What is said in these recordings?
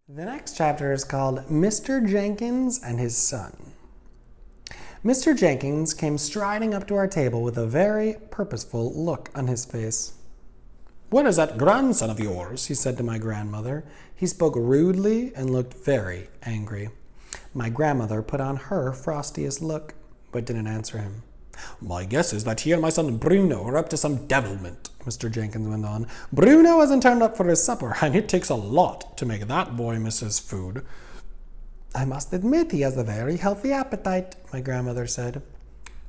The next chapter is called Mr. Jenkins and His Son. Mr. Jenkins came striding up to our table with a very purposeful look on his face. "Where is that grandson of yours?" he said to my grandmother. He spoke rudely and looked very angry. My grandmother put on her frostiest look, but didn't answer him. "My guess is that he and my son Bruno are up to some devilment," Mr. Jenkins went on. "Bruno hasn't turned up for his supper, and it takes a lot to make that boy miss his food." "I must admit he has a very healthy appetite," my grandmother said.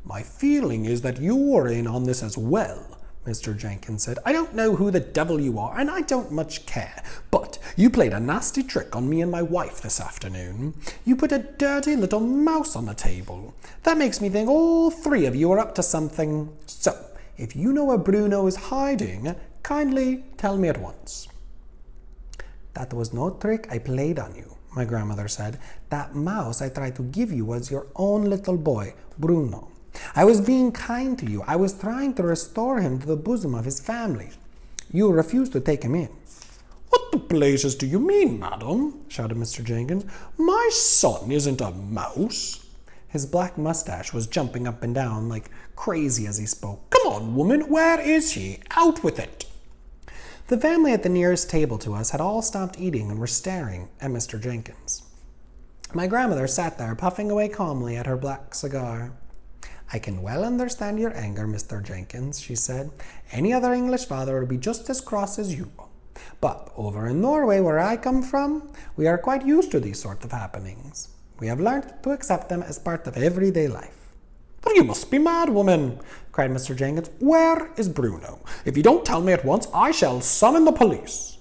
"My feeling is that you're in on this as well," Mr. Jenkins said. "I don't know who the devil you are, and I don't much care, but you played a nasty trick on me and my wife this afternoon. You put a dirty little mouse on the table. That makes me think all three of you are up to something. So, if you know where Bruno is hiding, kindly tell me at once." "That was no trick I played on you," my grandmother said. "That mouse I tried to give you was your own little boy, Bruno. I was being kind to you. I was trying to restore him to the bosom of his family. You refused to take him in." "What the blazes do you mean, madam?" shouted Mr. Jenkins. "My son isn't a mouse." His black mustache was jumping up and down like crazy as he spoke. "Come on, woman, where is he? Out with it." The family at the nearest table to us had all stopped eating and were staring at Mr. Jenkins. My grandmother sat there puffing away calmly at her black cigar. "I can well understand your anger, Mr. Jenkins," she said. "Any other English father would be just as cross as you. But over in Norway, where I come from, we are quite used to these sort of happenings. We have learned to accept them as part of everyday life." "But you must be mad, woman," cried Mr. Jenkins. "Where is Bruno? If you don't tell me at once, I shall summon the police."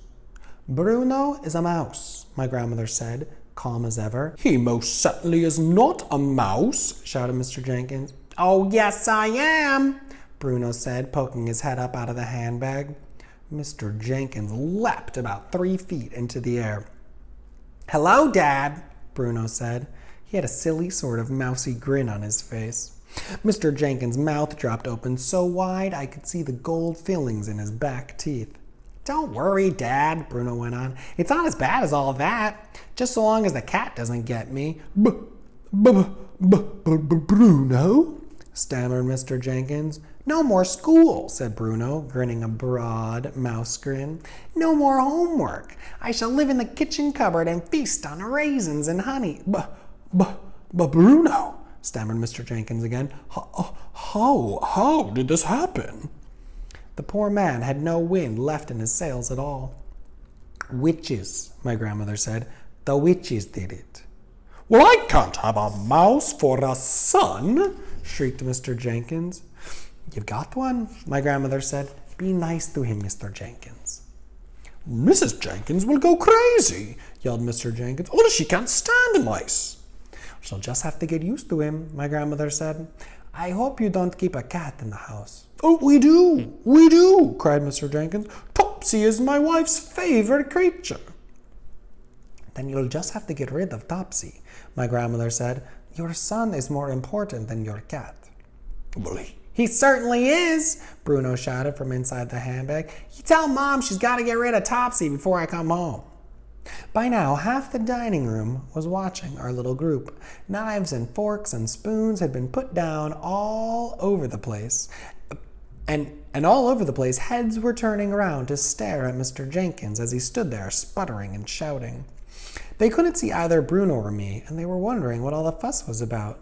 "Bruno is a mouse," my grandmother said, calm as ever. "He most certainly is not a mouse," shouted Mr. Jenkins. "Oh, yes, I am," Bruno said, poking his head up out of the handbag. Mr. Jenkins leapt about 3 feet into the air. "Hello, Dad," Bruno said. He had a silly sort of mousy grin on his face. Mr. Jenkins' mouth dropped open so wide I could see the gold fillings in his back teeth. "Don't worry, Dad," Bruno went on. "It's not as bad as all that. Just so long as the cat doesn't get me." "Bruno?" stammered Mr. Jenkins. "No more school," said Bruno, grinning a broad mouse grin. "No more homework. I shall live in the kitchen cupboard and feast on raisins and honey." Bruno," stammered Mr. Jenkins again. How did this happen?" The poor man had no wind left in his sails at all. "Witches," my grandmother said. "The witches did it." "Well, I can't have a mouse for a son," shrieked Mr. Jenkins. "You've got one," my grandmother said. "Be nice to him, Mr. Jenkins." "Mrs. Jenkins will go crazy," yelled Mr. Jenkins. "Only she can't stand mice." "She'll just have to get used to him," my grandmother said. "I hope you don't keep a cat in the house." "Oh, we do, cried Mr. Jenkins. "Topsy is my wife's favorite creature." "Then you'll just have to get rid of Topsy," my grandmother said. "Your son is more important than your cat." "Well, he certainly is," Bruno shouted from inside the handbag. "You tell Mom she's got to get rid of Topsy before I come home." By now, half the dining room was watching our little group. Knives and forks and spoons had been put down all over the place. And all over the place, heads were turning around to stare at Mr. Jenkins as he stood there sputtering and shouting. They couldn't see either Bruno or me, and they were wondering what all the fuss was about.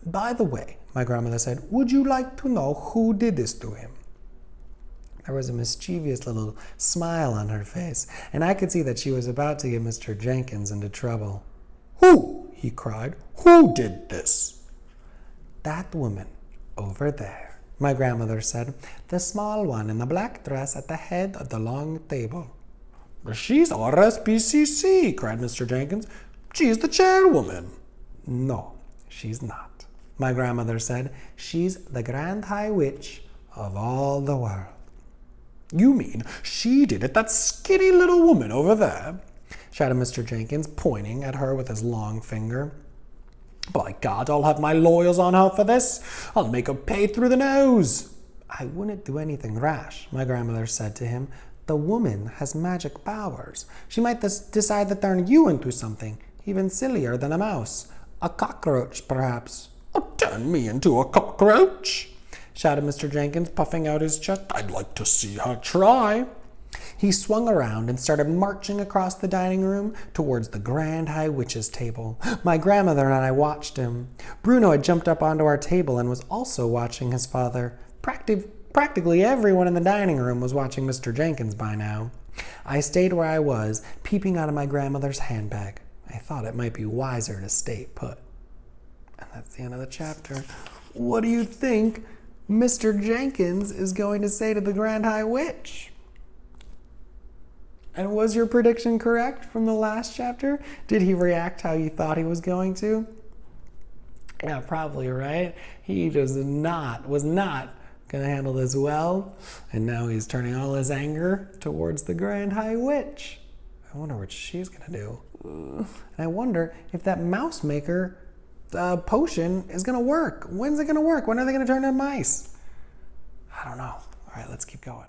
"By the way," my grandmother said, "would you like to know who did this to him?" There was a mischievous little smile on her face, and I could see that she was about to get Mr. Jenkins into trouble. "Who?" he cried. "Who did this?" "That woman over there," my grandmother said. "The small one in the black dress at the head of the long table." "She's RSPCC," cried Mr. Jenkins. "She's the chairwoman." "No, she's not," my grandmother said. "She's the Grand High Witch of all the world." "You mean she did it, that skinny little woman over there?" shouted Mr. Jenkins, pointing at her with his long finger. "By God, I'll have my lawyers on her for this. I'll make her pay through the nose." "I wouldn't do anything rash," my grandmother said to him. the woman has magic powers. She might decide to turn you into something even sillier than a mouse. A cockroach, perhaps. Oh, turn me into a cockroach? Shouted Mr. Jenkins, puffing out his chest. I'd like to see her try. He swung around and started marching across the dining room towards the Grand High Witch's table. My grandmother and I watched him. Bruno had jumped up onto our table and was also watching his father. Practically everyone in the dining room was watching Mr. Jenkins by now. I stayed where I was, peeping out of my grandmother's handbag. I thought it might be wiser to stay put. And that's the end of the chapter. What do you think Mr. Jenkins is going to say to the Grand High Witch? And was your prediction correct from the last chapter? Did he react how you thought he was going to? Yeah, probably, right? He was not going to handle this well. And now he's turning all his anger towards the Grand High Witch. I wonder what she's going to do. And I wonder if that mouse maker potion is going to work. When's it going to work? When are they going to turn into mice? I don't know. All right, let's keep going.